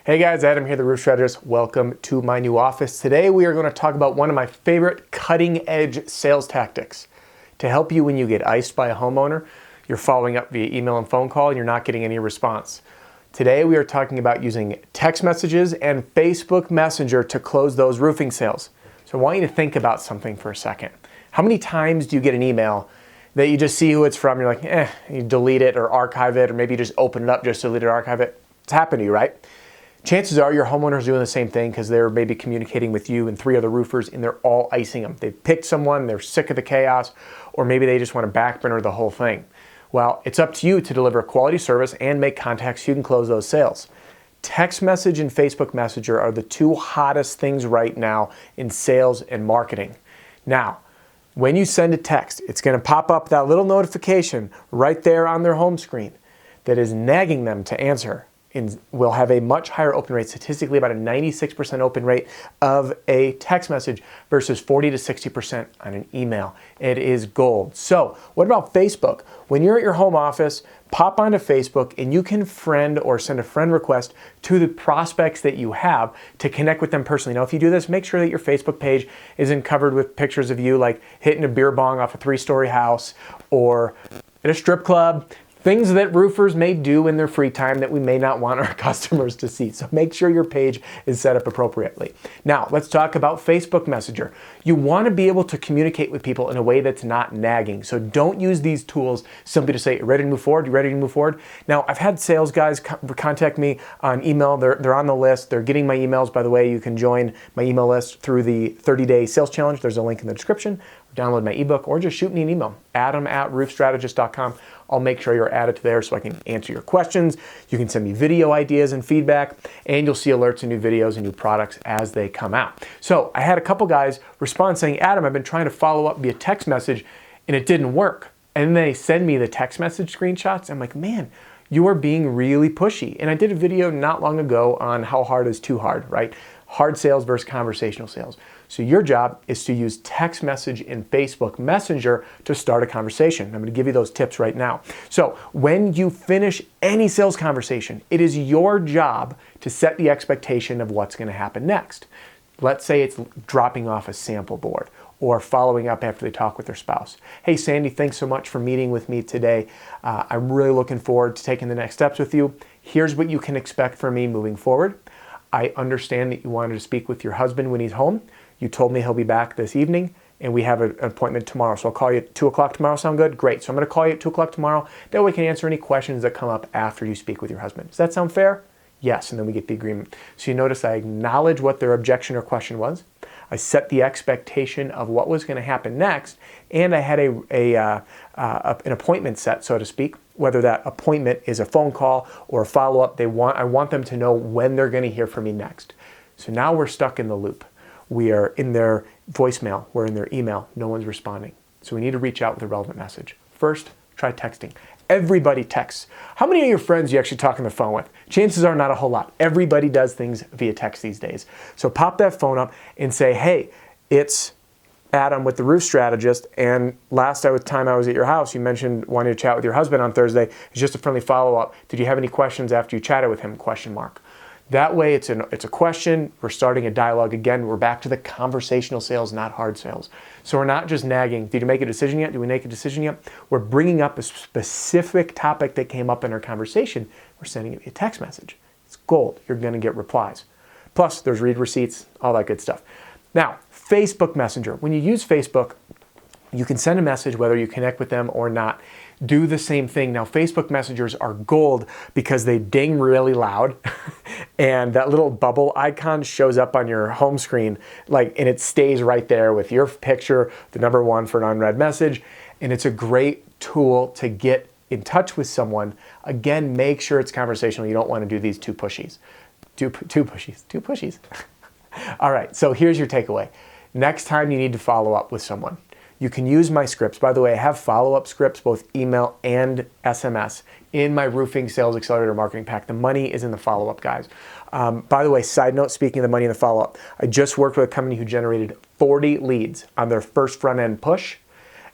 Hey guys, Adam here, the Roof Strategist. Welcome to my new office. Today we are going to talk about one of my favorite cutting edge sales tactics to help you when you get iced by a homeowner. You're following up via email and phone call and you're not getting any response. Today we are talking about using text messages and Facebook Messenger to close those roofing sales. So I want you to think about something for a second. How many times do you get an email that you just see who it's from, you're like, you delete it or archive it, or maybe you just open it up just to delete it or archive it? It's happened to you, right? Chances are your homeowner's doing the same thing because they're maybe communicating with you and 3 other roofers and they're all icing them. They've picked someone, they're sick of the chaos, or maybe they just want to backburner the whole thing. Well, it's up to you to deliver quality service and make contacts so you can close those sales. Text message and Facebook Messenger are the 2 hottest things right now in sales and marketing. Now, when you send a text, it's going to pop up that little notification right there on their home screen that is nagging them to answer. And will have a much higher open rate, statistically about a 96% open rate of a text message versus 40 to 60% on an email. It is gold. So what about Facebook? When you're at your home office, pop onto Facebook and you can friend or send a friend request to the prospects that you have to connect with them personally. Now, if you do this, make sure that your Facebook page isn't covered with pictures of you like hitting a beer bong off a 3-story house or at a strip club. Things that roofers may do in their free time that we may not want our customers to see. So make sure your page is set up appropriately. Now, let's talk about Facebook Messenger. You want to be able to communicate with people in a way that's not nagging. So don't use these tools simply to say, ready to move forward? You ready to move forward? Now, I've had sales guys contact me on email. They're on the list. They're getting my emails. By the way, you can join my email list through the 30-day sales challenge. There's a link in the description. Download my ebook or just shoot me an email, adam@roofstrategist.com. I'll make sure you're added to there so I can answer your questions. You can send me video ideas and feedback, and you'll see alerts and new videos and new products as they come out. So I had a couple guys respond saying, Adam, I've been trying to follow up via text message and it didn't work. And they send me the text message screenshots. I'm like, man, you are being really pushy. And I did a video not long ago on how hard is too hard, right? Hard sales versus conversational sales. So your job is to use text message and Facebook Messenger to start a conversation. I'm going to give you those tips right now. So when you finish any sales conversation, it is your job to set the expectation of what's going to happen next. Let's say it's dropping off a sample board or following up after they talk with their spouse. Hey, Sandy, thanks so much for meeting with me today. I'm really looking forward to taking the next steps with you. Here's what you can expect from me moving forward. I understand that you wanted to speak with your husband when he's home. You told me he'll be back this evening, and we have an appointment tomorrow. So I'll call you at 2 o'clock tomorrow. Sound good? Great. So I'm going to call you at 2 o'clock tomorrow. That way we can answer any questions that come up after you speak with your husband. Does that sound fair? Yes, and then we get the agreement. So you notice I acknowledge what their objection or question was. I set the expectation of what was going to happen next, and I had an appointment set, so to speak. Whether that appointment is a phone call or a follow-up, I want them to know when they're going to hear from me next. So now we're stuck in the loop. We are in their voicemail, we're in their email, no one's responding. So we need to reach out with a relevant message. First, try texting. Everybody texts. How many of your friends you actually talk on the phone with? Chances are not a whole lot. Everybody does things via text these days. So pop that phone up and say, hey, it's Adam with the Roof Strategist, and last time I was at your house, you mentioned wanting to chat with your husband on Thursday. It's just a friendly follow-up. Did you have any questions after you chatted with him? ? That way it's a question. We're starting a dialogue again. We're back to the conversational sales, not hard sales. So we're not just nagging. Did you make a decision yet? Did we make a decision yet? We're bringing up a specific topic that came up in our conversation. We're sending it a text message. It's gold. You're going to get replies. Plus, there's read receipts, all that good stuff. Now, Facebook Messenger. When you use Facebook, you can send a message whether you connect with them or not. Do the same thing. Now, Facebook Messengers are gold because they ding really loud and that little bubble icon shows up on your home screen and it stays right there with your picture, the number 1 for an unread message. And it's a great tool to get in touch with someone. Again, make sure it's conversational. You don't want to do these 2 pushies. Two pushies. All right, so here's your takeaway. Next time you need to follow up with someone, you can use my scripts. By the way, I have follow-up scripts, both email and SMS, in my Roofing Sales Accelerator Marketing Pack. The money is in the follow-up, guys. By the way, side note, speaking of the money in the follow-up, I just worked with a company who generated 40 leads on their first front-end push,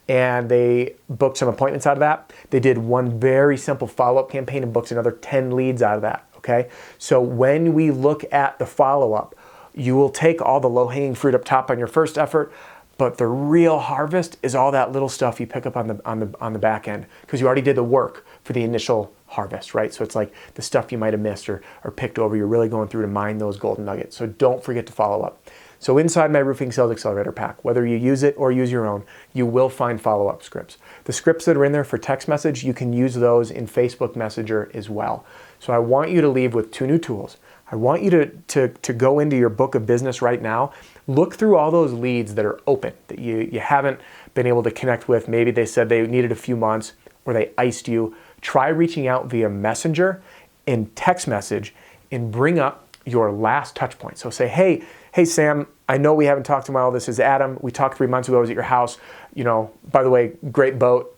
and they booked some appointments out of that. They did one very simple follow-up campaign and booked another 10 leads out of that. okay? So when we look at the follow-up, you will take all the low-hanging fruit up top on your first effort, but the real harvest is all that little stuff you pick up on the back end, because you already did the work for the initial harvest, right? So it's like the stuff you might have missed or picked over, you're really going through to mine those golden nuggets. So don't forget to follow up. So inside my Roofing Sales Accelerator pack, whether you use it or use your own, you will find follow-up scripts. The scripts that are in there for text message, you can use those in Facebook Messenger as well. So I want you to leave with 2 new tools. I want you to go into your book of business right now, look through all those leads that are open, that you haven't been able to connect with. Maybe they said they needed a few months or they iced you. Try reaching out via Messenger and text message and bring up your last touch point. So say, hey Sam, I know we haven't talked in a while. This is Adam. We talked 3 months ago. I was at your house. You know, by the way, great boat.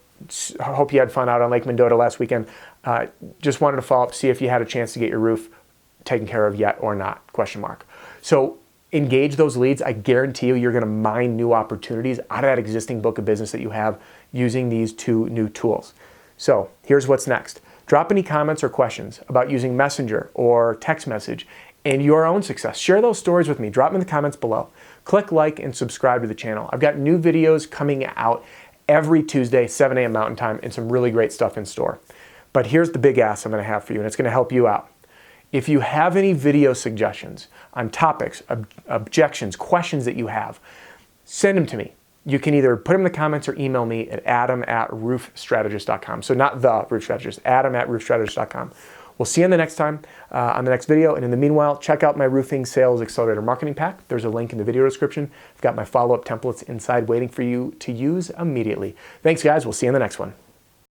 I hope you had fun out on Lake Mendota last weekend. Just wanted to follow up, see if you had a chance to get your roof taken care of yet or not, ? So engage those leads. I guarantee you're going to mine new opportunities out of that existing book of business that you have using these 2 new tools. So here's what's next. Drop any comments or questions about using Messenger or text message and your own success. Share those stories with me. Drop them in the comments below. Click like and subscribe to the channel. I've got new videos coming out every Tuesday, 7 a.m. Mountain Time, and some really great stuff in store. But here's the big ask I'm going to have for you, and it's going to help you out. If you have any video suggestions on topics, objections, questions that you have, send them to me. You can either put them in the comments or email me at adam@roofstrategist.com. So not the roof strategist, adam@roofstrategist.com. We'll see you on the next time, on the next video. And in the meanwhile, check out my Roofing Sales Accelerator Marketing Pack. There's a link in the video description. I've got my follow-up templates inside waiting for you to use immediately. Thanks, guys. We'll see you in the next one.